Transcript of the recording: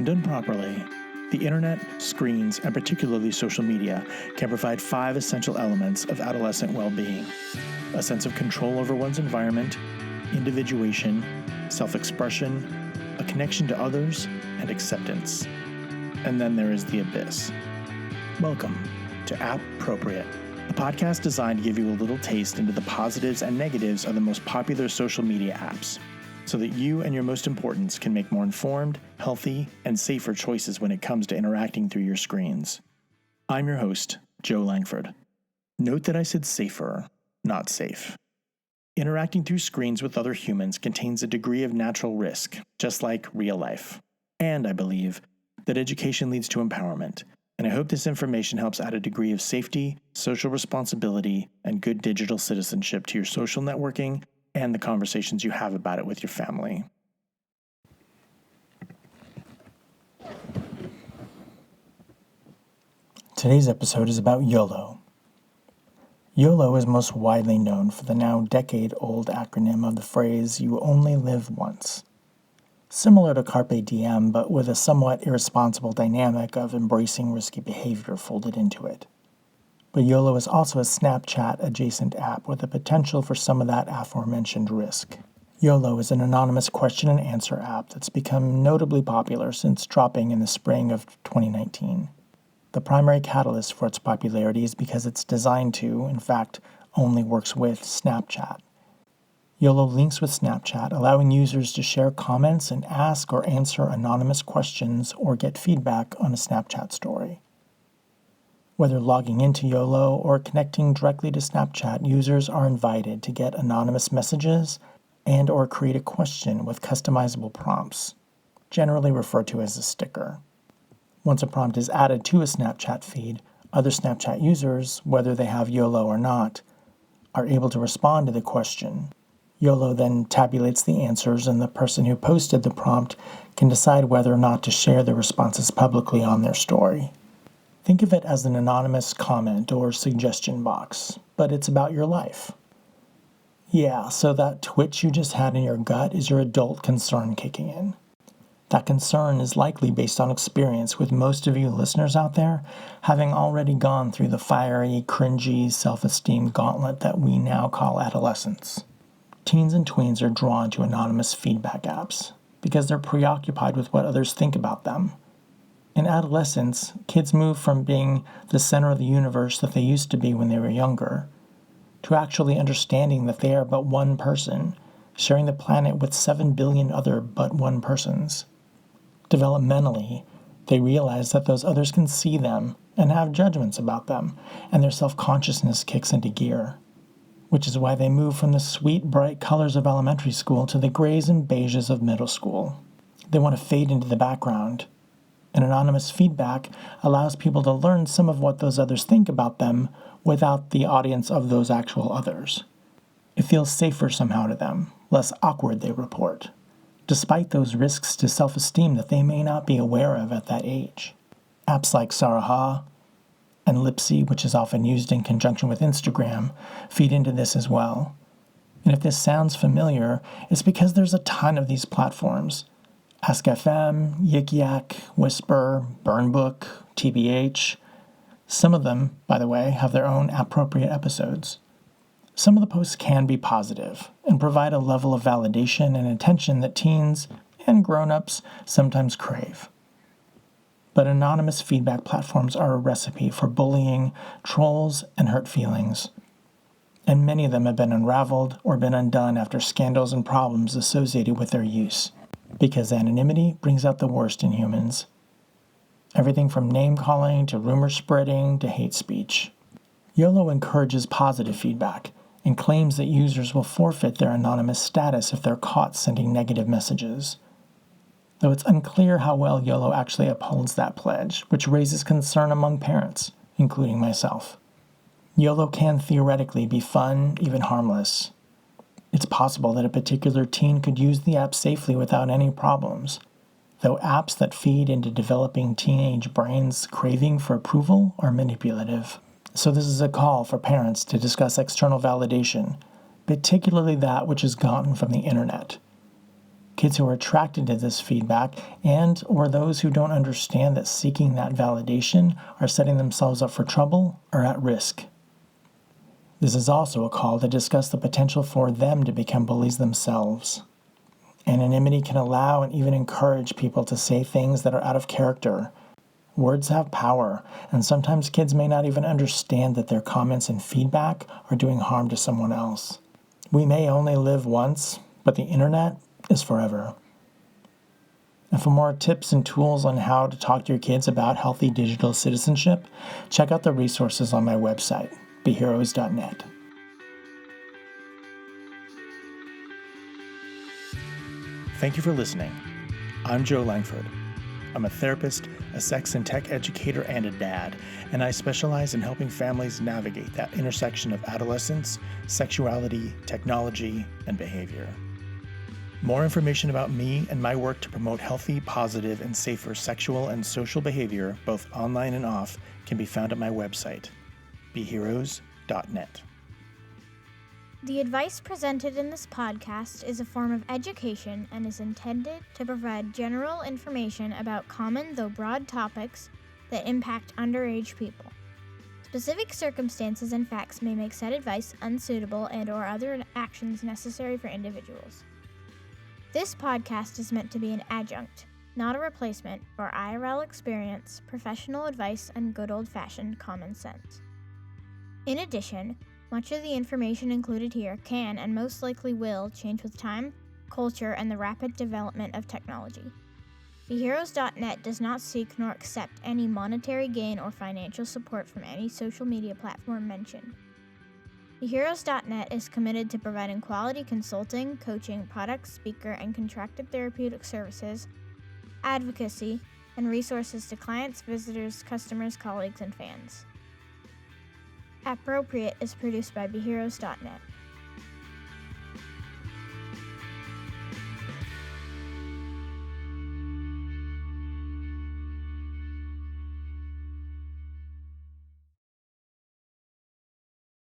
When done properly, the internet, screens, and particularly social media can provide 5 essential elements of adolescent well-being: a sense of control over one's environment, individuation, self-expression, a connection to others, and acceptance. And then there is the abyss. Welcome to App-Propriate, a podcast designed to give you a little taste into the positives and negatives of the most popular social media apps, so that you and your most importants can make more informed, healthy, and safer choices when it comes to interacting through your screens. I'm your host, Joe Langford. Note that I said safer, not safe. Interacting through screens with other humans contains a degree of natural risk, just like real life. And I believe that education leads to empowerment, and I hope this information helps add a degree of safety, social responsibility, and good digital citizenship to your social networking and the conversations you have about it with your family. Today's episode is about Yolo. Yolo is most widely known for the now decade-old acronym of the phrase, "You only live once." Similar to Carpe Diem, but with a somewhat irresponsible dynamic of embracing risky behavior folded into it. But Yolo is also a Snapchat-adjacent app with the potential for some of that aforementioned risk. Yolo is an anonymous question-and-answer app that's become notably popular since dropping in the spring of 2019. The primary catalyst for its popularity is because it's designed to, in fact, only works with Snapchat. Yolo links with Snapchat, allowing users to share comments and ask or answer anonymous questions or get feedback on a Snapchat story. Whether logging into Yolo or connecting directly to Snapchat, users are invited to get anonymous messages and or create a question with customizable prompts, generally referred to as a sticker. Once a prompt is added to a Snapchat feed, other Snapchat users, whether they have Yolo or not, are able to respond to the question. Yolo then tabulates the answers, and the person who posted the prompt can decide whether or not to share the responses publicly on their story. Think of it as an anonymous comment or suggestion box, but it's about your life. Yeah, so that twitch you just had in your gut is your adult concern kicking in. That concern is likely based on experience, with most of you listeners out there having already gone through the fiery, cringy self-esteem gauntlet that we now call adolescence. Teens and tweens are drawn to anonymous feedback apps because they're preoccupied with what others think about them. In adolescence, kids move from being the center of the universe that they used to be when they were younger, to actually understanding that they are but one person, sharing the planet with 7 billion other but one persons. Developmentally, they realize that those others can see them and have judgments about them, and their self-consciousness kicks into gear, which is why they move from the sweet, bright colors of elementary school to the grays and beiges of middle school. They want to fade into the background. And anonymous feedback allows people to learn some of what those others think about them without the audience of those actual others. It feels safer somehow to them, less awkward, they report, despite those risks to self-esteem that they may not be aware of at that age. Apps like Saraha and Lipsy, which is often used in conjunction with Instagram, feed into this as well. And if this sounds familiar, it's because there's a ton of these platforms. Ask FM, Yik Yak, Whisper, Burnbook, TBH. Some of them, by the way, have their own appropriate episodes. Some of the posts can be positive and provide a level of validation and attention that teens and grown-ups sometimes crave. But anonymous feedback platforms are a recipe for bullying, trolls, and hurt feelings. And many of them have been unraveled or been undone after scandals and problems associated with their use. Because anonymity brings out the worst in humans. Everything from name-calling to rumor spreading to hate speech. Yolo encourages positive feedback and claims that users will forfeit their anonymous status if they're caught sending negative messages. Though it's unclear how well Yolo actually upholds that pledge, which raises concern among parents, including myself. Yolo can theoretically be fun, even harmless. It's possible that a particular teen could use the app safely without any problems, though apps that feed into developing teenage brains' craving for approval are manipulative. So this is a call for parents to discuss external validation, particularly that which is gotten from the internet. Kids who are attracted to this feedback and or those who don't understand that seeking that validation are setting themselves up for trouble are at risk. This is also a call to discuss the potential for them to become bullies themselves. Anonymity can allow and even encourage people to say things that are out of character. Words have power, and sometimes kids may not even understand that their comments and feedback are doing harm to someone else. We may only live once, but the internet is forever. And for more tips and tools on how to talk to your kids about healthy digital citizenship, check out the resources on my website, beheroes.net. Thank you for listening. I'm Joe Langford. I'm a therapist, a sex and tech educator, and a dad, and I specialize in helping families navigate that intersection of adolescence, sexuality, technology, and behavior. More information about me and my work to promote healthy, positive, and safer sexual and social behavior, both online and off, can be found at my website, beheroes.net. The advice presented in this podcast is a form of education and is intended to provide general information about common though broad topics that impact underage people. Specific circumstances and facts may make said advice unsuitable and/or other actions necessary for individuals. This podcast is meant to be an adjunct, not a replacement, for IRL experience, professional advice, and good old-fashioned common sense. In addition, much of the information included here can and most likely will change with time, culture, and the rapid development of technology. BeHeroes.net does not seek nor accept any monetary gain or financial support from any social media platform mentioned. BeHeroes.net is committed to providing quality consulting, coaching, product, speaker, and contracted therapeutic services, advocacy, and resources to clients, visitors, customers, colleagues, and fans. Appropriate is produced by BeHeroes.net.